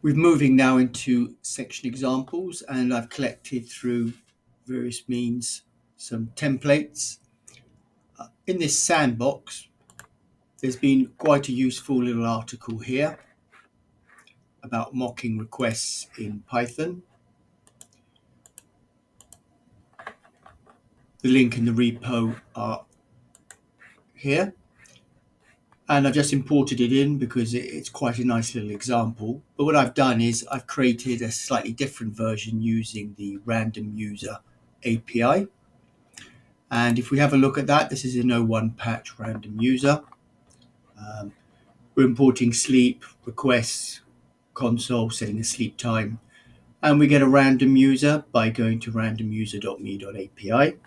We're moving now into section examples, and I've collected through various means some templates. In this sandbox, there's been quite a useful little article here about mocking requests in Python. The link and the repo are here. And I've just imported it in because it's quite a nice little example. But what I've done is I've created a slightly different version using the random user API. And if we have a look at that, this is an O1 patch random user. We're importing sleep, requests, console, setting a sleep time. And we get a random user by going to randomuser.me.api,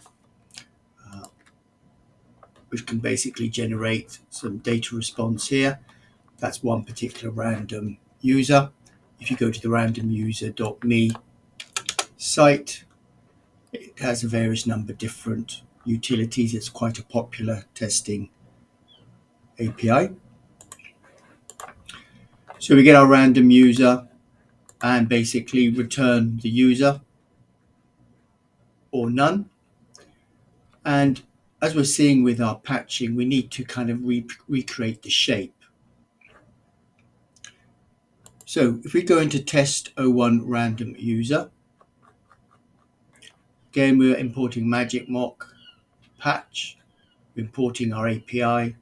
which can basically generate some data response here. That's one particular random user. If you go to the randomuser.me site, it has a various number of different utilities. It's quite a popular testing API. So we get our random user and basically return the user or none. And as we're seeing with our patching, we need to kind of recreate the shape. So if we go into test O1 random user, again, we're importing magic mock patch, we're importing our API.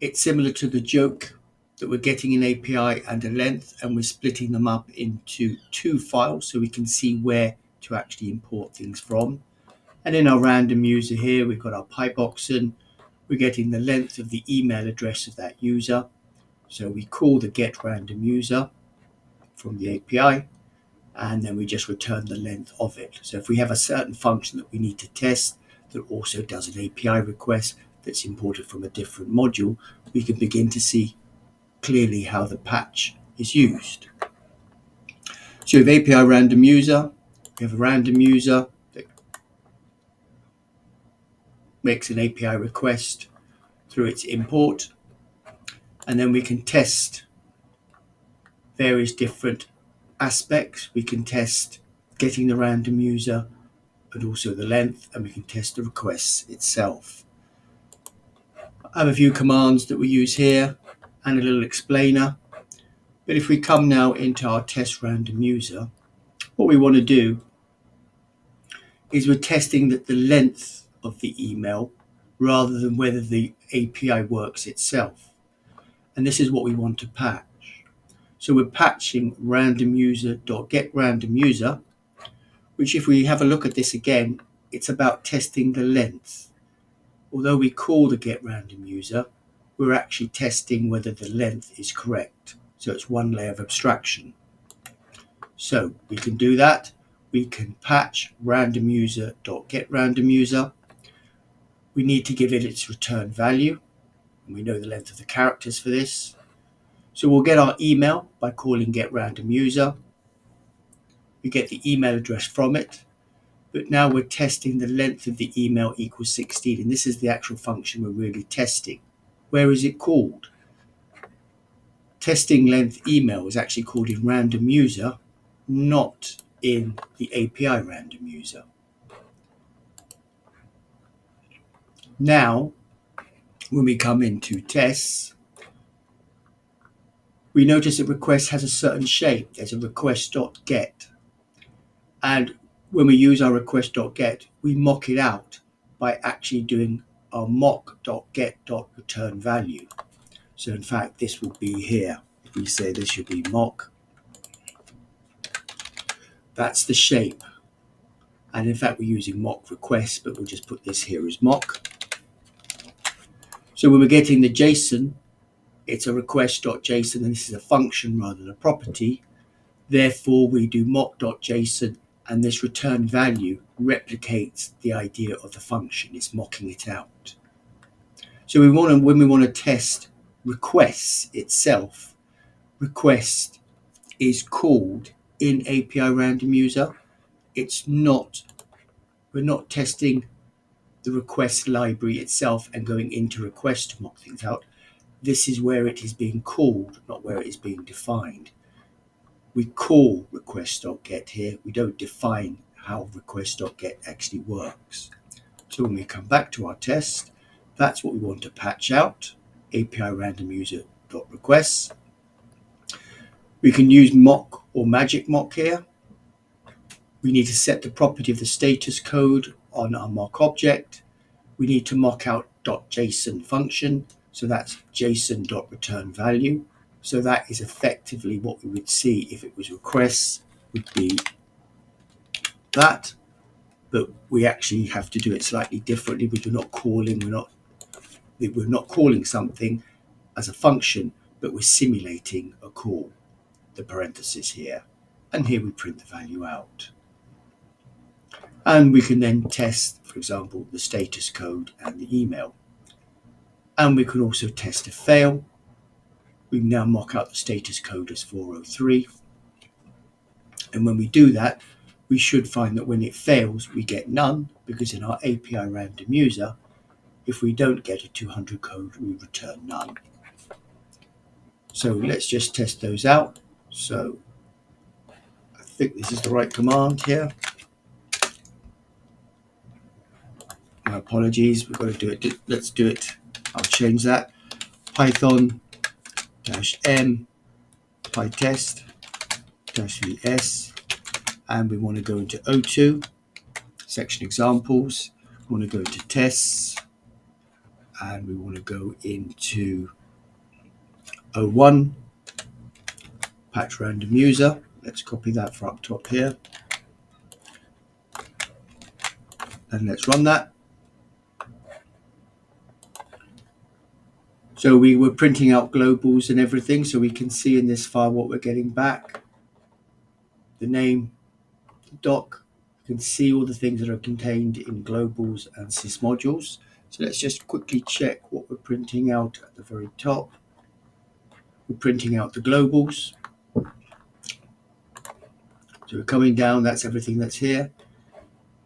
It's similar to the joke that we're getting an API and a length, and we're splitting them up into two files so we can see where to actually import things from. And in our random user here, we've got our pipeoxen. We're getting the length of the email address of that user. So we call the get random user from the API, and then we just return the length of it. So if we have a certain function that we need to test that also does an API request that's imported from a different module, we can begin to see clearly how the patch is used. So we have API random user, we have a random user that makes an API request through its import, and then we can test various different aspects. We can test getting the random user and also the length, and we can test the request itself. I have a few commands that we use here and a little explainer. But if we come now into our test random user, what we want to do is we're testing that the length of the email rather than whether the API works itself. And this is what we want to patch. So we're patching randomuser.getRandomUser, which if we have a look at this again, it's about testing the length. Although we call the getRandomUser, we're actually testing whether the length is correct. So it's one layer of abstraction. So we can do that. We can patch randomuser.getRandomUser. We need to give it its return value, and we know the length of the characters for this. So we'll get our email by calling getRandomUser. We get the email address from it, but now we're testing the length of the email equals 16, and this is the actual function we're really testing. Where is it called? Testing length email is actually called in random user, not in the API random user. Now, when we come into tests, we notice that request has a certain shape. There's a request.get. And when we use our request.get, we mock it out by actually doing our mock.get.return value. So in fact, this will be here. If we say this should be mock, that's the shape. And in fact, we're using mock request, but we'll just put this here as mock. So when we're getting the JSON, it's a request.json, and this is a function rather than a property. Therefore, we do mock.json, and this return value replicates the idea of the function. It's mocking it out. So when we want to test requests itself, request is called in API random user. We're not testing the request library itself and going into request to mock things out. This is where it is being called, not where it is being defined. We call request.get here. We don't define how request.get actually works. So when we come back to our test, that's what we want to patch out, API random user.requests. We can use mock or magic mock here. We need to set the property of the status code on our mock object. We need to mock out .json function. So that's json.return value. So that is effectively what we would see if it was requests, would be that. But we actually have to do it slightly differently because we're not calling something as a function, but we're simulating a call, the parenthesis here. And here we print the value out. And we can then test, for example, the status code and the email. And we can also test a fail. We now mock out the status code as 403. And when we do that, we should find that when it fails, we get none, because in our API random user, if we don't get a 200 code, we return none. So let's just test those out. So I think this is the right command here. My apologies, we've got to do it. Let's do it. I'll change that. Python -m pytest -vs, and we want to go into O2 section examples. We want to go into tests, and we want to go into O1 patch random user. Let's copy that for up top here, and let's run that. So we were printing out globals and everything, so we can see in this file what we're getting back. The name, the doc, you can see all the things that are contained in globals and sys modules. So let's just quickly check what we're printing out at the very top. We're printing out the globals. So we're coming down, that's everything that's here.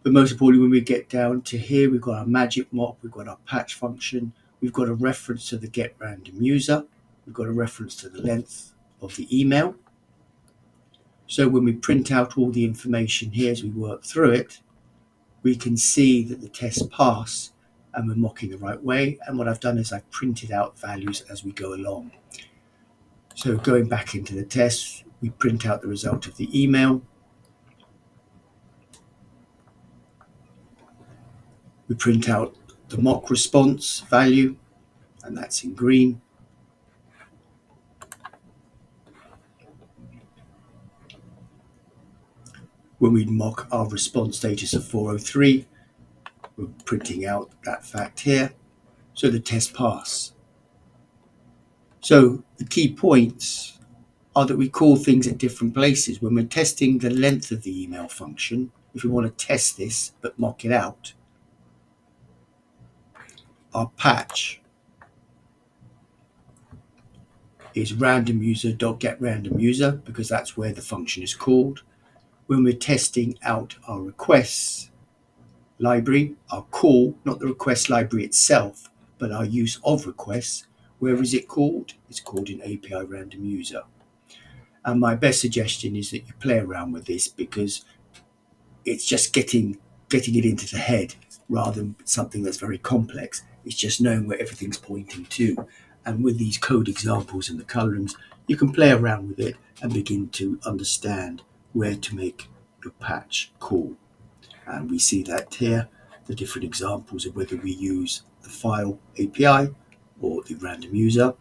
But most importantly, when we get down to here, we've got our magic mock, we've got our patch function, we've got a reference to the get random user, we've got a reference to the length of the email. So when we print out all the information here as we work through it, we can see that the tests pass and we're mocking the right way. And what I've done is I've printed out values as we go along. So going back into the test, we print out the result of the email. We print out the mock response value, and that's in green. When we mock our response status of 403, we're printing out that fact here. So the test pass. So the key points are that we call things at different places. When we're testing the length of the email function, if we want to test this but mock it out, our patch is random user.getRandomUser, because that's where the function is called. When we're testing out our requests library, our call, not the request library itself, but our use of requests, where is it called? It's called in API random user. And my best suggestion is that you play around with this, because it's just getting it into the head rather than something that's very complex. It's just knowing where everything's pointing to. And with these code examples and the colorings, you can play around with it and begin to understand where to make your patch call. And we see that here, the different examples of whether we use the file API or the random user.